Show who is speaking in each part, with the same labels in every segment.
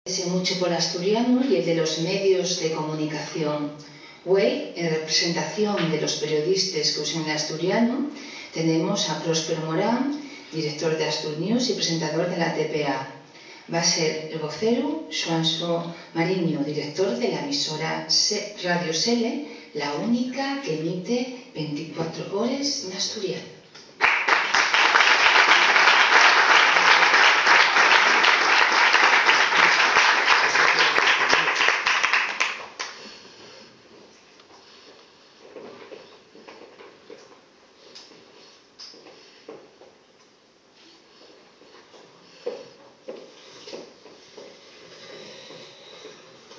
Speaker 1: Mucho por asturiano y el de los medios de comunicación. Hoy, en representación de los periodistas que usan el asturiano, tenemos a Próspero Morán, director de Astur News y presentador de la TPA. Va a ser el vocero Xoanxo Mariño, director de la emisora Radio Sele, la única que emite 24 horas en asturiano.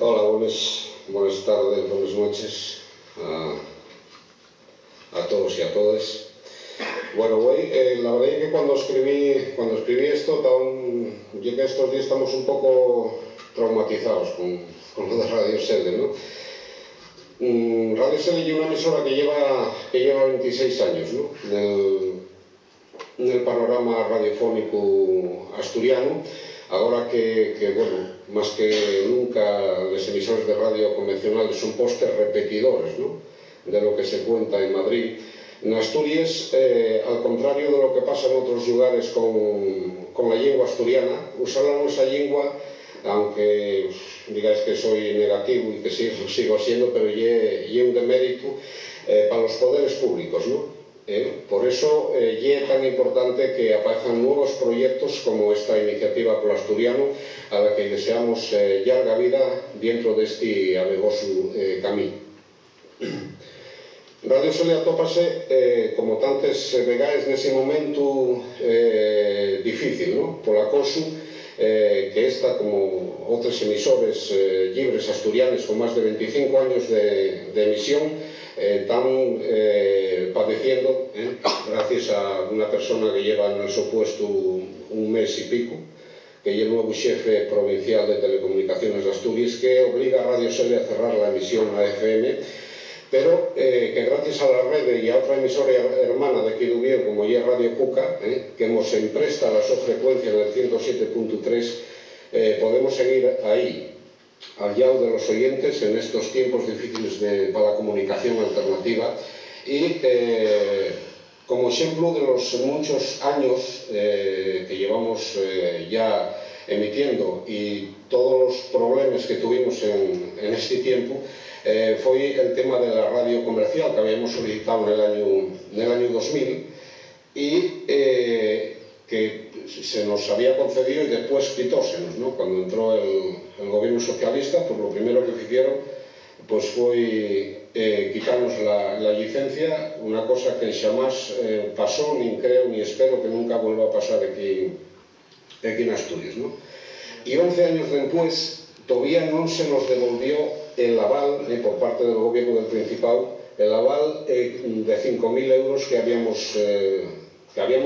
Speaker 2: Hola, buenas tardes, buenas noches a todos y a todas. Bueno, hoy, la verdad es que cuando escribí esto, yo que estos días estamos un poco traumatizados con lo de Radio Sele, ¿no? Radio Sele es una emisora que lleva 26 años, ¿no? En el panorama radiofónico asturiano. Ahora que, bueno, más que nunca los emisores de radio convencionales son postes repetidores, ¿no?, de lo que se cuenta en Madrid. En Asturias, al contrario de lo que pasa en otros lugares con la lengua asturiana, usar la nuestra lengua, aunque digáis que soy negativo y que sigo siendo, pero es un demérito para los poderes públicos, ¿no? Por eso es tan importante que aparezcan nuevos proyectos como esta iniciativa por asturiano, a la que deseamos larga vida dentro de este abegoso camino. Radio Sele atópase, como tantas vegaes, nese momento difícil, ¿no?, por acoso que esta, como otras emisores libres asturianes con más de 25 años de emisión, están padeciendo, gracias a una persona que lleva en su puesto un mes y pico, que es el nuevo jefe provincial de telecomunicaciones de Asturias, que obliga a Radio Sele a cerrar la emisión a FM, pero que gracias a la red y a otra emisora hermana de aquí de Ubier, como es Radio Cuca, que nos empresta la su frecuencia en el 107.3, podemos seguir ahí, al lado de los oyentes en estos tiempos difíciles para la comunicación alternativa y como ejemplo de los muchos años que llevamos ya emitiendo y todos los problemas que tuvimos en este tiempo, fue el tema de la radio comercial que habíamos solicitado en el año 2000 y que se nos había concedido y después quitósenos, ¿no? Cuando entró el gobierno socialista, pues lo primero que hicieron pues fue quitarnos la licencia, una cosa que jamás pasó, ni creo ni espero que nunca vuelva a pasar aquí en Asturias, ¿no? Y 11 años después todavía no se nos devolvió el aval por parte del gobierno del Principado, el aval de 5.000 euros que habíamos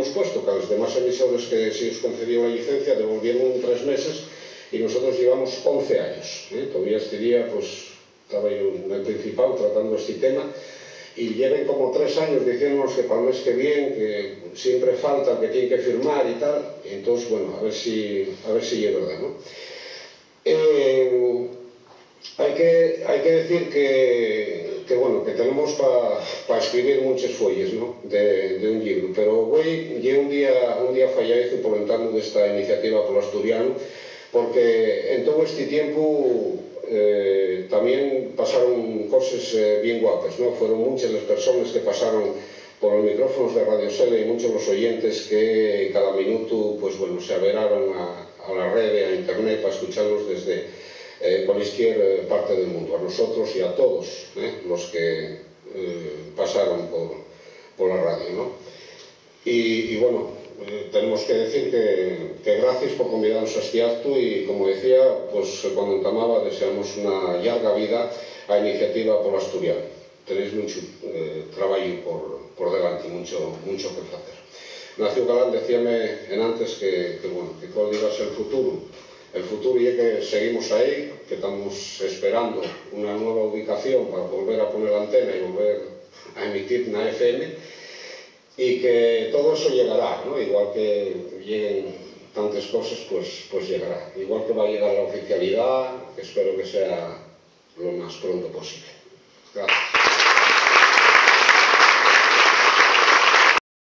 Speaker 2: puesto, que a los demás emisores que se os concedió la licencia devolvieron en 3 meses y nosotros llevamos 11 años. Todavía este día pues estaba yo en el Principado tratando este tema y lleven como 3 años diciéndonos que para el mes que viene, que siempre falta, que tienen que firmar y tal. Y entonces, bueno, a ver si es verdad, ¿no? Hay que decir que bueno, que tenemos para escribir muchas follas, ¿no?, de un libro, pero hoy llevo un día fallecido por entrando de esta iniciativa por asturiano, porque en todo este tiempo también pasaron cosas bien guapas, ¿no? Fueron muchas las personas que pasaron por los micrófonos de Radio Sele y muchos los oyentes que cada minuto pues bueno, se averaron a la red, a internet, para escucharnos desde cualquier parte del mundo, a nosotros y a todos los que pasaron por la radio, ¿no? Y bueno, tenemos que decir que gracias por convidarnos a este acto y, como decía, pues cuando entamaba deseamos una larga vida a iniciativa por asturiano. Tenéis mucho trabajo por delante, mucho que hacer. Ignacio Galán decíame en antes que cuál iba a ser el futuro. El futuro es que seguimos ahí, que estamos esperando una nueva ubicación para volver a poner la antena y volver a emitir en FM y que todo eso llegará, ¿no? Igual que lleguen tantas cosas, pues llegará. Igual que va a llegar la oficialidad, espero que sea lo más pronto posible.